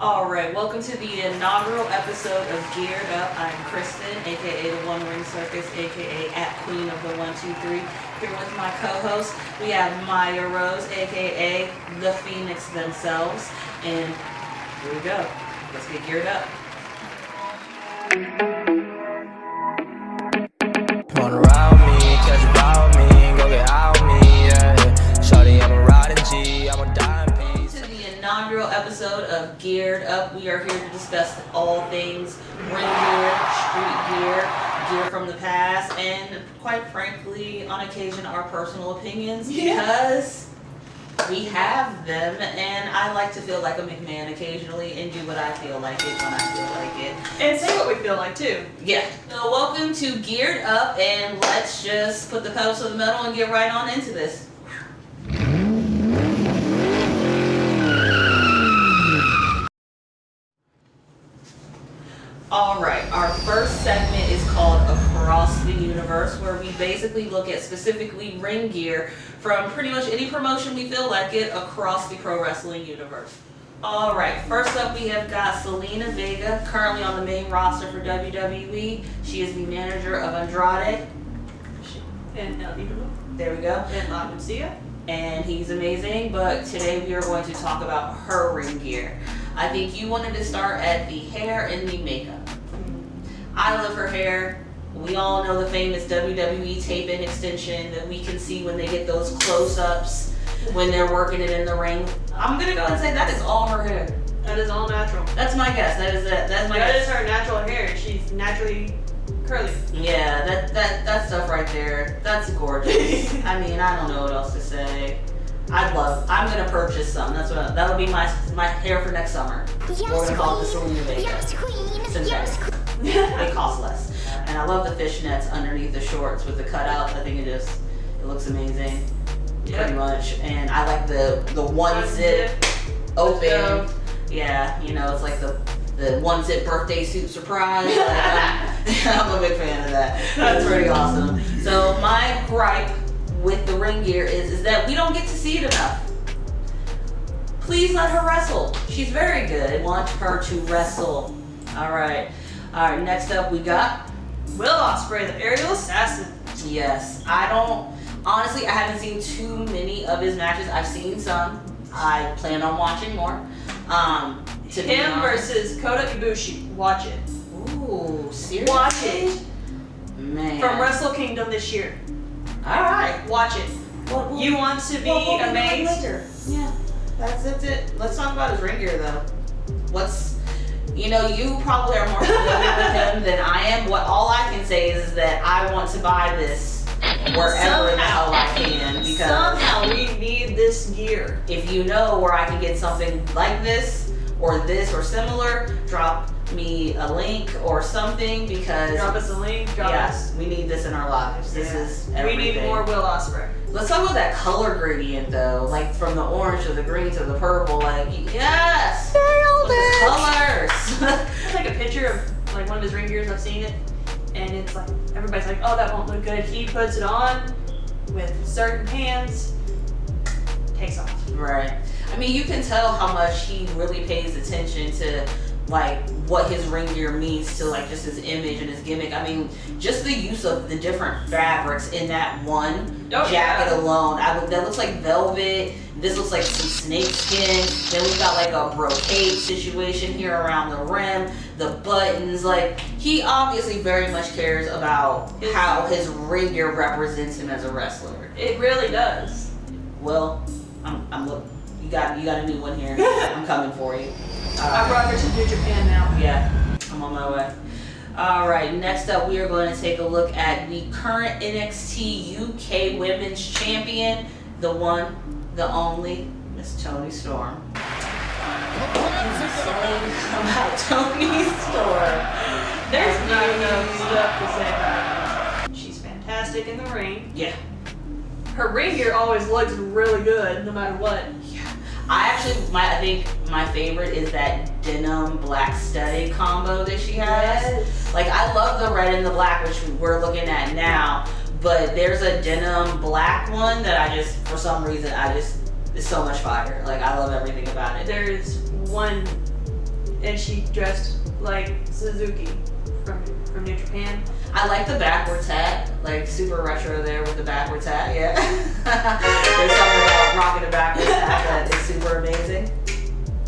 Alright, welcome to the inaugural episode of Gear'dUp. I'm Kristen, aka the One Ring Circus, aka at Queen of the 123. Here with my co-host, we have Maya Rose, aka the Phoenix themselves. And here we go. Let's get geared up. Wanna ride with me, catch a vibe with me, go get out with me, yeah. Shawty, I'm a riding G, I'm a dying piece. To the inaugural episode of Gear'dUp, we are here to discuss all things ring gear, street gear, gear from the past, and quite frankly, on occasion, our personal opinions, because we have them, and I like to feel like a McMahon occasionally and do what I feel like it when I feel like it. And say what we feel like too. Yeah. So welcome to Gear'dUp, and let's just put the pedal to the metal and get right on into this. Alright, our first segment is called Across the Universe, where we basically look at specifically ring gear from pretty much any promotion we feel like it across the pro wrestling universe. Alright, first up we have got Zelina Vega, currently on the main roster for WWE. She is the manager of Andrade. And El Idolo. There we go. And La Lucia. And he's amazing, but today we are going to talk about her ring gear. I think you wanted to start at the hair and the makeup. I love her hair. We all know the famous WWE tape-in extension that we can see when they get those close-ups when they're working it in the ring. I'm gonna go and say that is all her hair. That is all natural. That's my guess. That is it. That's my That guess. is her natural hair. She's naturally curly. Yeah, that stuff right there, that's gorgeous. I mean, I don't know what else to say. I'm gonna purchase some. That'll be my hair for next summer. Yes, We're gonna call it the queen. Selena Vega. Yes, queen. Synthetic. Yes, queen. They cost less. And I love the fishnets underneath the shorts with the cutouts. I think it looks amazing. Pretty much. And I like the one zip open. Yeah, you know, it's like the one zip birthday suit surprise. Like, I'm a big fan of that. That's pretty awesome. So my gripe with the ring gear is that we don't get to see it enough. Please let her wrestle. She's very good. I want her to wrestle. Alright, next up we got Will Ospreay, the aerial assassin. Yes, honestly, I haven't seen too many of his matches. I've seen some. I plan on watching more. Him versus Kota Ibushi. Watch it. Ooh, seriously? Watch it. Man. From Wrestle Kingdom this year. Alright. Watch it. You want to be amazed? Later. Yeah, that's it. Let's talk about his ring gear though. You probably are more familiar with him than I am. All I can say is that I want to buy this wherever the hell I can, because somehow we need this gear. if you know where I can get something like this or similar, drop me a link or something, because Drop us a link. yes, we need this in our lives. This is everything. We need more Will Ospreay. Let's talk about that color gradient though, like from the orange to the green to the purple. Like, yes, the colors. I take a picture of like one of his ring gears. I've seen it, and it's like everybody's like, "Oh, that won't look good." He puts it on with certain hands, takes off. Right. I mean, you can tell how much he really pays attention to like what his ring gear means to like just his image and his gimmick. I mean, just the use of the different fabrics in that one jacket alone. That looks like velvet. This looks like some snake skin. Then we've got like a brocade situation here around the rim. The buttons, like he obviously very much cares about how his ring gear represents him as a wrestler. It really does. Well, I'm looking. You got a new one here. I'm coming for you. I brought her to New Japan now. Yeah, I'm on my way. Alright, next up we are going to take a look at the current NXT UK Women's Champion, the one, the only, Miss Toni Storm. About Toni Storm. There's not enough stuff to say about her. She's fantastic in the ring. Yeah. Her ring gear always looks really good, no matter what. I think my favorite is that denim black studded combo that she has. Yes. Like, I love the red and the black, which we're looking at now, but there's a denim black one that for some reason, it's so much fire. Like, I love everything about it. There's one and she dressed like Suzuki from New Japan. I like the backwards hat, like super retro there with the backwards hat. Yeah, there's something about rocking a backwards hat that is super amazing.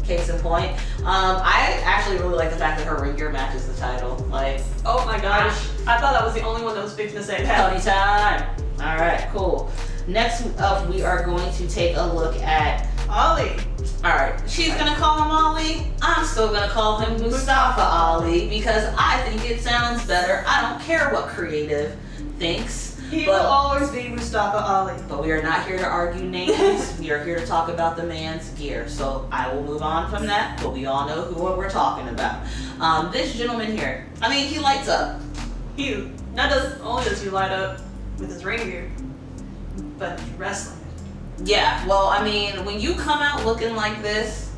Case in point. I actually really like the fact that her ring gear matches the title. Like, oh my gosh, I thought that was the only one that was fixing to say that. Tony time. All right, cool. Next up, we are going to take a look at Ollie. All right, she's gonna call him Ollie. I'm still gonna call him Mustafa Ali because I think it sounds better. I don't care what creative thinks. He will always be Mustafa Ali. But we are not here to argue names. We are here to talk about the man's gear. So I will move on from that, but we all know what we're talking about. This gentleman here, I mean, he lights up. He not only does he light up with his ring gear, but wrestling. Yeah, well, I mean, when you come out looking like this,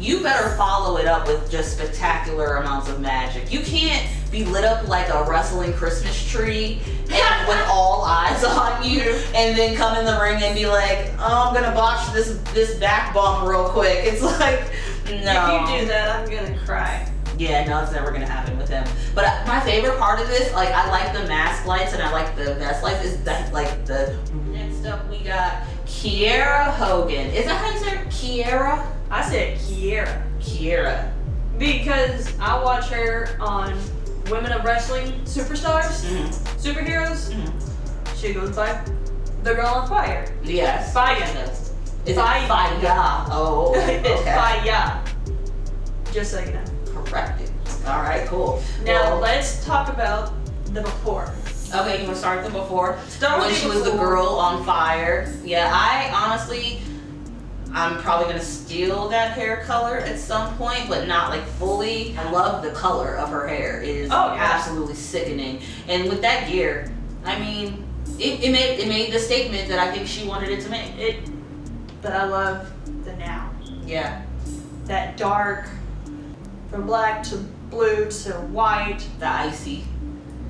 you better follow it up with just spectacular amounts of magic. You can't be lit up like a wrestling Christmas tree and with all eyes on you and then come in the ring and be like, oh, I'm gonna botch this back bump real quick. It's like, no. If you do that, I'm gonna cry. Yeah, no, it's never gonna happen with him. But my favorite part of this, like, I like the mask lights and I like the vest lights, is that, like, the next up we got Kiera Hogan. Is that how you say it? Kiera? I said Kiera. Kiera. Because I watch her on Women of Wrestling Superstars, Superheroes. She goes by the girl on fire. Yes. Fire. Is it Fire. Fire? Oh, okay. It's Fire. Just so you know. Corrected. All right, cool. Now let's talk about the before. Okay, you want to start with the before? Start when with she the was the before. girl on fire. Yeah, I'm probably gonna steal that hair color at some point, but not like fully. I love the color of her hair. It is absolutely sickening. And with that gear, I mean, it made the statement that I think she wanted it to make. But I love the now. Yeah. That dark, from black to blue to white. The icy.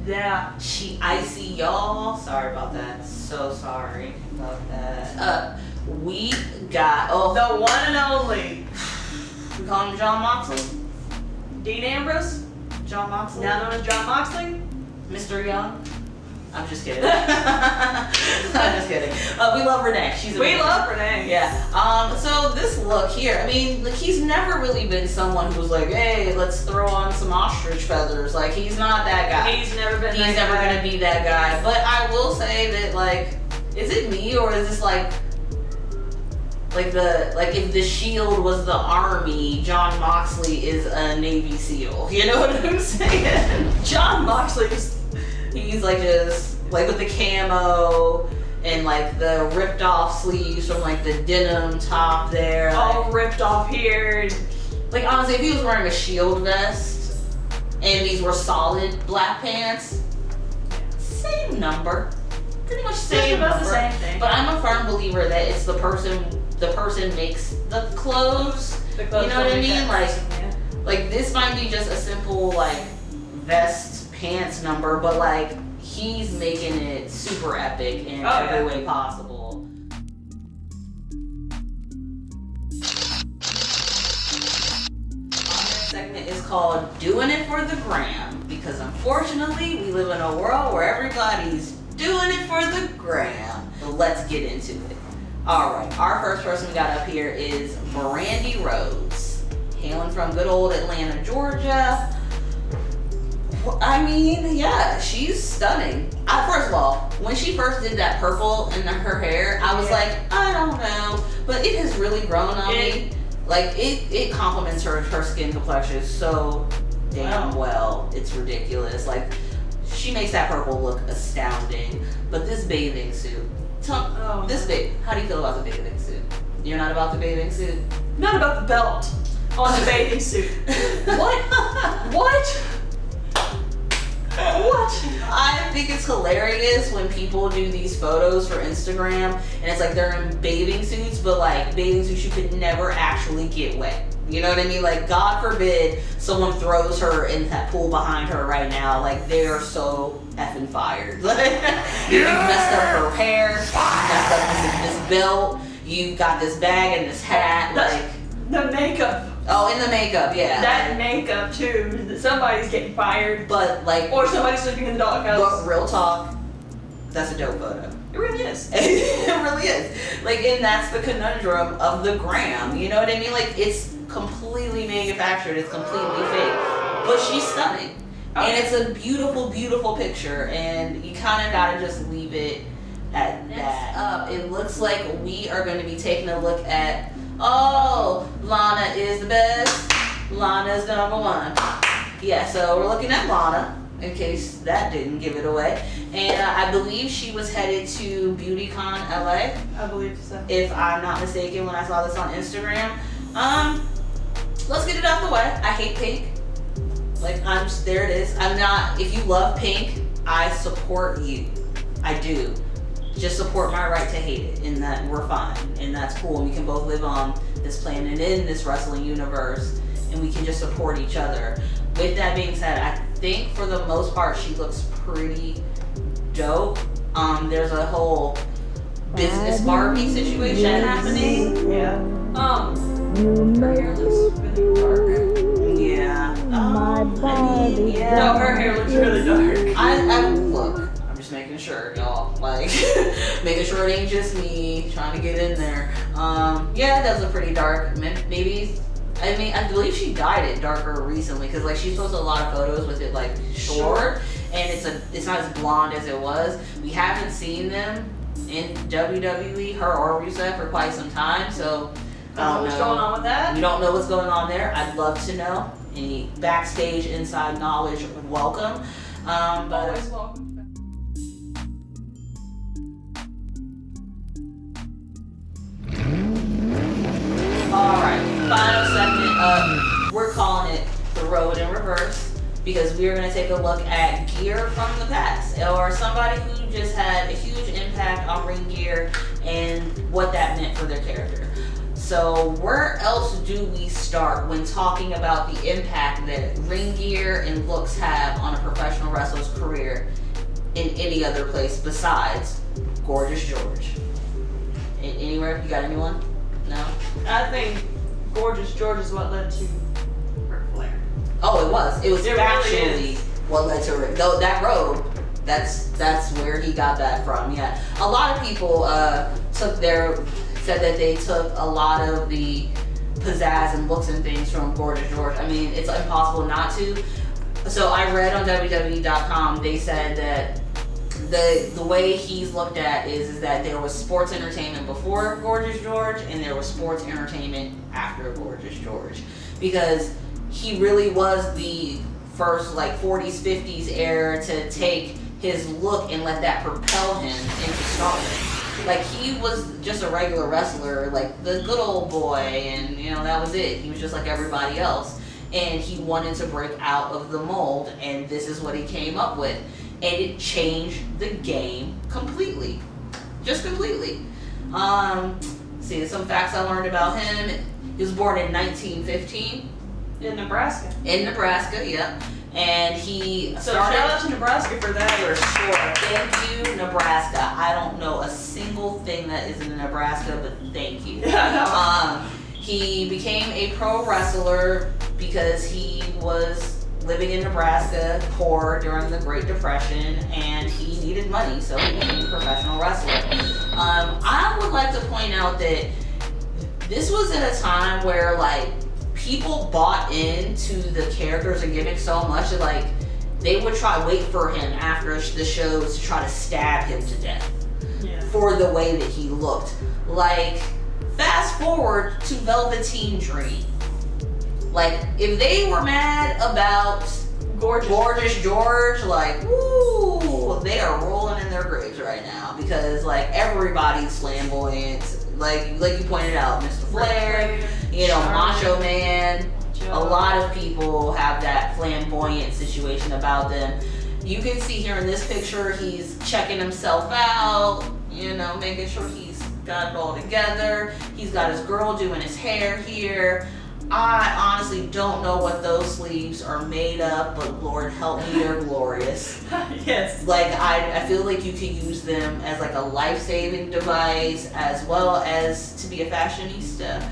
Yeah. She icy, y'all. Sorry about that. So sorry about that. We got the one and only. We call him John Moxley. Dean Ambrose. John Moxley. Now known as John Moxley. Mr. Young. I'm just kidding. I'm just kidding. We love Renee. She's amazing. We love Renee. Yeah. So this look here, I mean, like, he's never really been someone who's like, hey, let's throw on some ostrich feathers. Like, he's not that guy. He's never been. He's never gonna be that guy. But I will say that, like, is it me or is this like if the Shield was the Army, John Moxley is a Navy SEAL. You know what I'm saying? John Moxley is. He's like just like with the camo and like the ripped off sleeves from like the denim top there. All like, ripped off here. Like honestly, if he was wearing a Shield vest and these were solid black pants, same number. Pretty much same number. The same thing. But I'm a firm believer that it's the person makes the clothes. You know what I mean? Like this might be just a simple like vest pants number, but like he's making it super epic in every way possible. Our next segment is called Doing It for the Gram, because unfortunately we live in a world where everybody's doing it for the gram. So let's get into it. Alright, our first person we got up here is Brandy Rhodes, hailing from good old Atlanta, Georgia. I mean, yeah, she's stunning. First of all, when she first did that purple in her hair, I was like, I don't know, but it has really grown on me. Like, it complements her skin complexion so damn well. It's ridiculous. Like, she makes that purple look astounding. But this bathing suit, how do you feel about the bathing suit? You're not about the bathing suit? Not about the belt on the bathing suit. What? What? What? I think it's hilarious when people do these photos for Instagram and it's like they're in bathing suits, but like bathing suits you could never actually get wet. You know what I mean? Like, God forbid someone throws her in that pool behind her right now. Like, they are so effing fired. Like, you messed up her hair, you messed up this belt, you got this bag and this hat. The makeup Oh, in the makeup, yeah. That makeup too. Somebody's getting fired. But like, or somebody's sleeping in the doghouse. But real talk, that's a dope photo. It really is. It really is. Like, and that's the conundrum of the gram. You know what I mean? Like, it's completely manufactured. It's completely fake. But she's stunning. And it's a beautiful, beautiful picture. And you kind of got to just leave it at that. It looks like we are going to be taking a look at, oh, Lana is the best. Lana's number one. Yeah, so we're looking at Lana, in case that didn't give it away. And I believe she was headed to BeautyCon LA. I believe so. If I'm not mistaken, when I saw this on Instagram. Let's get it out the way. I hate pink. Like, there it is. I'm not, if you love pink, I support you. I do. Just support my right to hate it, and that we're fine, and that's cool. And we can both live on this planet in this wrestling universe, and we can just support each other. With that being said, I think for the most part she looks pretty dope. There's a whole business Barbie situation happening. Yeah. Her hair looks really dark. Yeah. I mean, yeah. No, her hair looks really dark. I look. I'm just making sure, y'all. Like, making sure it ain't just me trying to get in there. Yeah, it does look pretty dark. Maybe. I mean, I believe she dyed it darker recently because like she posted a lot of photos with it like short, and it's not as blonde as it was. We haven't seen them in WWE, her or Rusev, for quite some time, so I don't know what's going on with that. We don't know what's going on there. I'd love to know. Any backstage inside knowledge, welcome. But always welcome. Alright, final segment of, we're calling it The Road in Reverse, because we're going to take a look at gear from the past, or somebody who just had a huge impact on ring gear and what that meant for their character. So where else do we start when talking about the impact that ring gear and looks have on a professional wrestler's career in any other place besides Gorgeous George? Anywhere? You got anyone? No? I think Gorgeous George is what led to Ric Flair. Oh, it was. It was It actually really what led to Rick. Though that road, that's where he got that from. Yeah. A lot of people said that they took a lot of the pizzazz and looks and things from Gorgeous George. I mean, it's impossible not to. So I read on WWE.com, they said that the way he's looked at is that there was sports entertainment before Gorgeous George and there was sports entertainment after Gorgeous George, because he really was the first like 40s 50s era to take his look and let that propel him into stardom. Like, he was just a regular wrestler, like the good old boy, and you know, that was it. He was just like everybody else, and he wanted to break out of the mold, and this is what he came up with. And it changed the game completely. Just completely. See, some facts I learned about him. He was born in 1915. In Nebraska. In Nebraska, yeah. And he So started... shout out to Nebraska for that. For sure. Thank you, Nebraska. I don't know a single thing that is in Nebraska, but thank you. Yeah, He became a pro wrestler because he was living in Nebraska, poor during the Great Depression, and he needed money, so he became a professional wrestler. I would like to point out that this was at a time where like people bought into the characters and gimmicks so much that like they would wait for him after the shows to try to stab him to death for the way that he looked. Like, fast forward to Velveteen Dream. Like, if they were mad about Gorgeous George, like, woo, they are rolling in their graves right now, because like everybody's flamboyant. Like you pointed out, Mr. Flair, you know, Macho Man. A lot of people have that flamboyant situation about them. You can see here in this picture, he's checking himself out, you know, making sure he's got it all together. He's got his girl doing his hair here. I honestly don't know what those sleeves are made of, but Lord help me, they're glorious. Yes. Like, I feel like you could use them as like a life-saving device as well as to be a fashionista.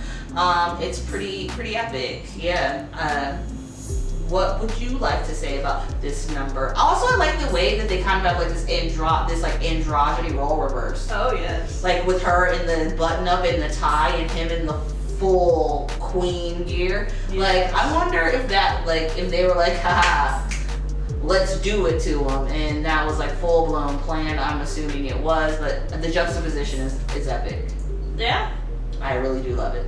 It's pretty epic. Yeah. What would you like to say about this number? Also, I like the way that they kind of have like this androgyny role reverse. Oh yes. Like with her in the button up and the tie, and him in the full queen gear. Yes. Like I wonder if that, like, if they were like, haha, let's do it to him, and that was like full blown planned. I'm assuming it was, but the juxtaposition is epic. Yeah. I really do love it.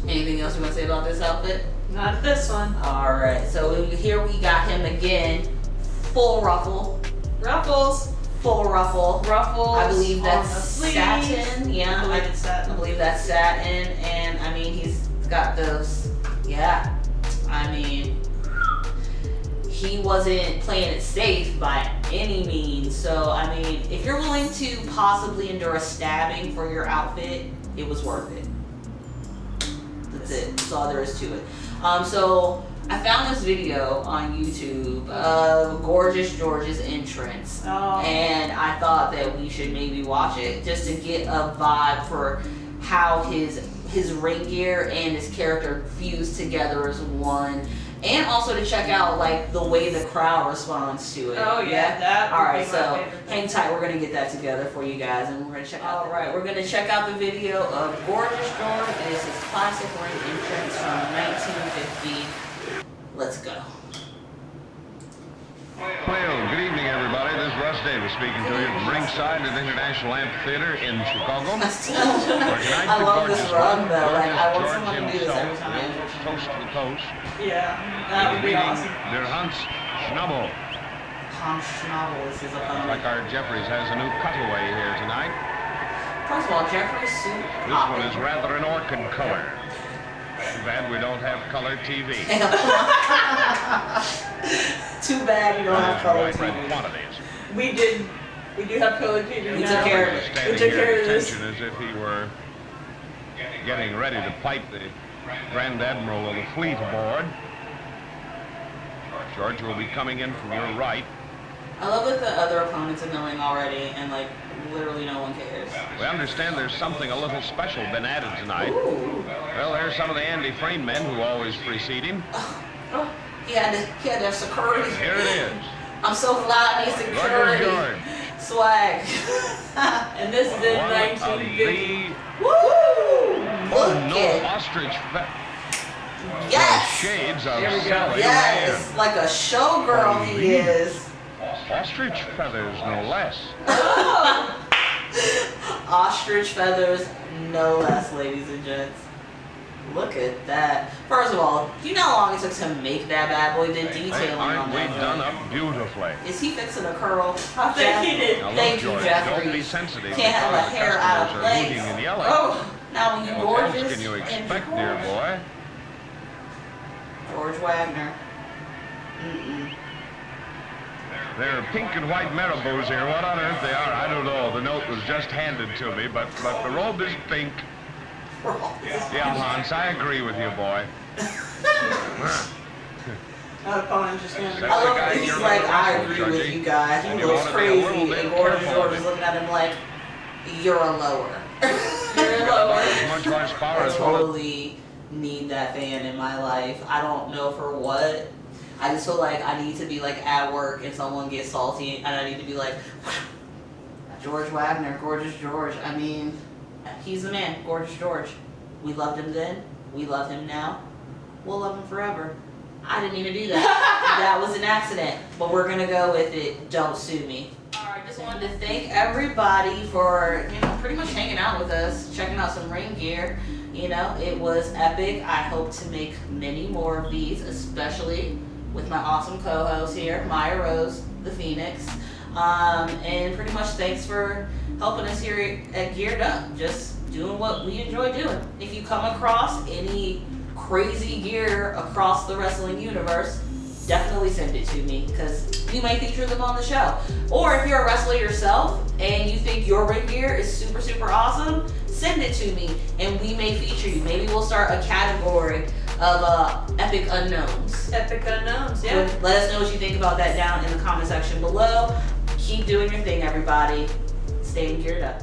Anything else you want to say about this outfit? Not this one. All right, so here we got him again, full ruffle. Ruffles. Full ruffle. Ruffles. I believe on that's the sleeves. satin. Yeah, I believe it's satin. I believe that's satin, and I mean he's got those. Yeah, I mean he wasn't playing it safe by any means. So I mean, if you're willing to possibly endure a stabbing for your outfit, it was worth it. That's it. That's all there is to it. So I found this video on YouTube of Gorgeous George's entrance, and I thought that we should maybe watch it just to get a vibe for how his ring gear and his character fuse together as one, and also to check out like the way the crowd responds to it. Oh yeah, that. All right, my so favorite hang tight. We're gonna get that together for you guys, and we're gonna check out. All right, we're gonna check out the video of Gorgeous George. It is his classic ring entrance from 1950. Let's go. Well, good evening, everybody. This is Russ Davis speaking to you from ringside at the International Amphitheater in Chicago. I love this run though. Like I want someone to do this every time. Coast to coast. Yeah, that would be awesome. Der Hans Schnabel. Hans Schnabel is his opponent. Like our Jeffries has a new cutaway here tonight. First of all, Jeffrey's suit. This one is rather an orchid color. Too bad we don't have color TV. Too bad you don't have color Wide red TV. quantities. We do have color TV We now. took care of it. We Standing took here care at of this. attention as if he were getting ready to pipe the Grand Admiral of the fleet aboard. George will be coming in from your right. I love that the other opponents are knowing already, and like literally no one cares. We understand there's something a little special been added tonight. Ooh. Well, there's some of the Andy Frame men who always precede him. Oh, he had to have security. Here it is. I'm so glad I need Gorgeous security. George. Swag. And this is in One of 1950. Woo! Look no it. ostrich Yes. shades of There we go. Sally Yes. Rand. Like a showgirl he is. Ostrich feathers, no less. Ostrich feathers, no less, ladies and gents. Look at that. First of all, do you know how long it took to make that bad boy? The detailing on Aren't we that. done up beautifully? Is he fixing a curl? I think he did. Now look, Thank you, George, Jeffrey. don't be sensitive. Can't have a because the hair out of customers are place. hooting and yelling. Oh, now when you What else gorgeous can you and expect, dear boy? George Wagner. Mm-mm. They're pink and white marabouts here. What on earth they are, I don't know. The note was just handed to me, but the robe is pink. Yeah, Hans, I agree with you, boy. Opponent just standing. I love that he's like, I agree with you guys. You look crazy. And Gordon George is looking at him like, you're a lower. You're lower. As much horsepower I as well. totally need that fan in my life. I don't know for what. I just feel like I need to be like at work and someone gets salty and I need to be like, George Wagner, Gorgeous George. I mean, he's the man, Gorgeous George. We loved him then. We love him now. We'll love him forever. I didn't even do that. That was an accident. But we're going to go with it. Don't sue me. Alright, just wanted to thank everybody for, pretty much hanging out with us, checking out some ring gear. It was epic. I hope to make many more of these, especially with my awesome co-host here, Maya Rose, the Phoenix. And pretty much thanks for helping us here at Gear'dUp, just doing what we enjoy doing. If you come across any crazy gear across the wrestling universe, definitely send it to me, because we might feature them on the show. Or if you're a wrestler yourself and you think your ring gear is super, super awesome, send it to me and we may feature you. Maybe we'll start a category of epic unknowns. Epic unknowns, yeah. So let us know what you think about that down in the comment section below. Keep doing your thing, everybody. Stay geared up.